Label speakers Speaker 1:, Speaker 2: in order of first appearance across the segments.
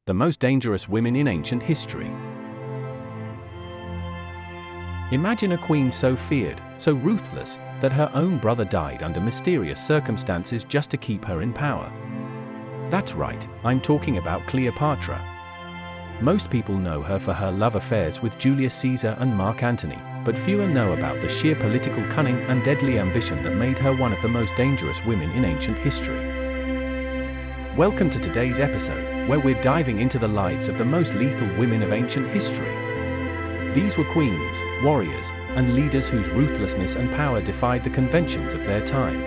Speaker 1: the most dangerous women in ancient history. Imagine a queen so feared, so ruthless, that her own brother died under mysterious circumstances just to keep her in power. That's right, I'm talking about Cleopatra. Most people know her for her love affairs with Julius Caesar and Mark Antony, but fewer know about the sheer political cunning and deadly ambition that made her one of the most dangerous women in ancient history. Welcome to today's episode, where we're diving into the lives of the most lethal women of ancient history. These were queens, warriors, and leaders whose ruthlessness and power defied the conventions of their time.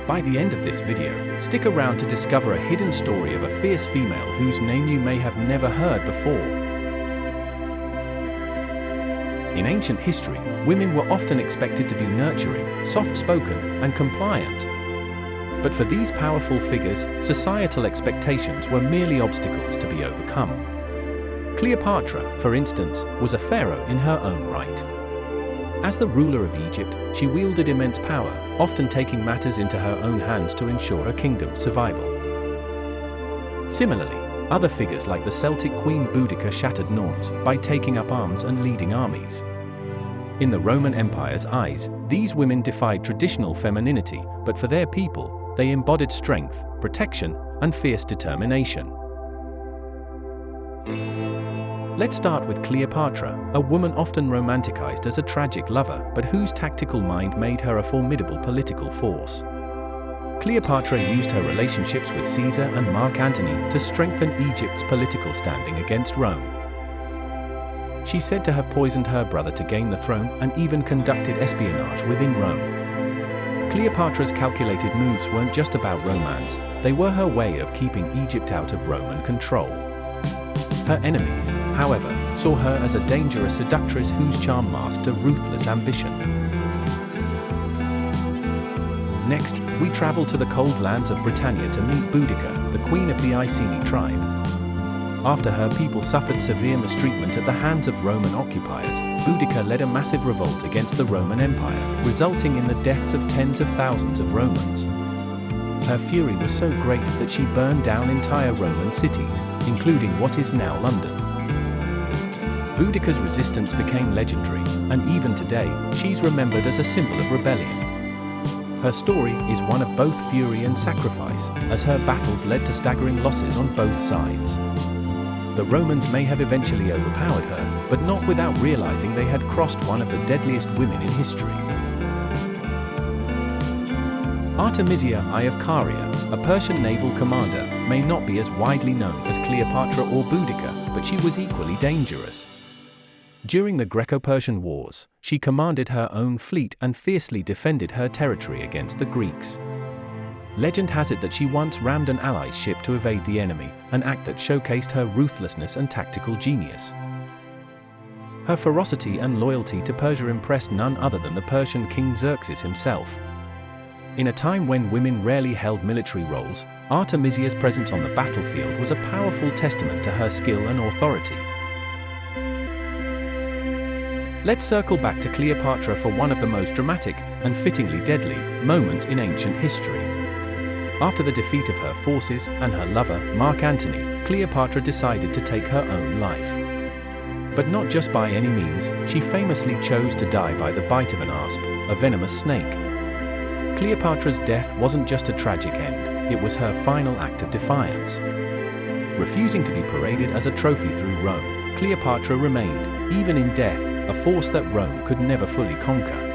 Speaker 1: By the end of this video, stick around to discover a hidden story of a fierce female whose name you may have never heard before. In ancient history, women were often expected to be nurturing, soft-spoken, and compliant. But for these powerful figures, societal expectations were merely obstacles to be overcome. Cleopatra, for instance, was a pharaoh in her own right. As the ruler of Egypt, she wielded immense power, often taking matters into her own hands to ensure her kingdom's survival. Similarly, other figures like the Celtic queen Boudica shattered norms by taking up arms and leading armies. In the Roman Empire's eyes, these women defied traditional femininity, but for their people, they embodied strength, protection, and fierce determination. Let's start with Cleopatra, a woman often romanticized as a tragic lover, but whose tactical mind made her a formidable political force. Cleopatra used her relationships with Caesar and Mark Antony to strengthen Egypt's political standing against Rome. She's said to have poisoned her brother to gain the throne and even conducted espionage within Rome. Cleopatra's calculated moves weren't just about romance, they were her way of keeping Egypt out of Roman control. Her enemies, however, saw her as a dangerous seductress whose charm masked a ruthless ambition. Next, we travel to the cold lands of Britannia to meet Boudica, the queen of the Iceni tribe. After her people suffered severe mistreatment at the hands of Roman occupiers, Boudica led a massive revolt against the Roman Empire, resulting in the deaths of tens of thousands of Romans. Her fury was so great that she burned down entire Roman cities, including what is now London. Boudica's resistance became legendary, and even today, she's remembered as a symbol of rebellion. Her story is one of both fury and sacrifice, as her battles led to staggering losses on both sides. The Romans may have eventually overpowered her, but not without realizing they had crossed one of the deadliest women in history. Artemisia I of Caria, a Persian naval commander, may not be as widely known as Cleopatra or Boudica, but she was equally dangerous. During the Greco-Persian Wars, she commanded her own fleet and fiercely defended her territory against the Greeks. Legend has it that she once rammed an ally's ship to evade the enemy, an act that showcased her ruthlessness and tactical genius. Her ferocity and loyalty to Persia impressed none other than the Persian king Xerxes himself. In a time when women rarely held military roles, Artemisia's presence on the battlefield was a powerful testament to her skill and authority. Let's circle back to Cleopatra for one of the most dramatic, and fittingly deadly, moments in ancient history. After the defeat of her forces and her lover, Mark Antony, Cleopatra decided to take her own life. But not just by any means, she famously chose to die by the bite of an asp, a venomous snake. Cleopatra's death wasn't just a tragic end, it was her final act of defiance. Refusing to be paraded as a trophy through Rome, Cleopatra remained, even in death, a force that Rome could never fully conquer.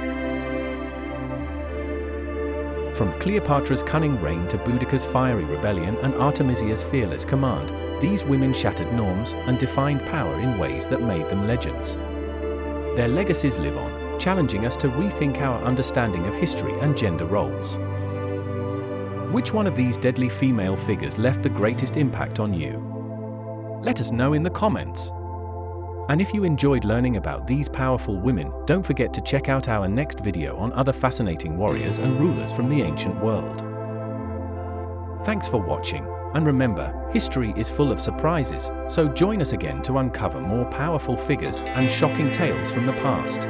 Speaker 1: From Cleopatra's cunning reign to Boudica's fiery rebellion and Artemisia's fearless command, these women shattered norms and defined power in ways that made them legends. Their legacies live on, challenging us to rethink our understanding of history and gender roles. Which one of these deadly female figures left the greatest impact on you? Let us know in the comments. And if you enjoyed learning about these powerful women, don't forget to check out our next video on other fascinating warriors and rulers from the ancient world. Thanks for watching, and remember, history is full of surprises, so join us again to uncover more powerful figures and shocking tales from the past.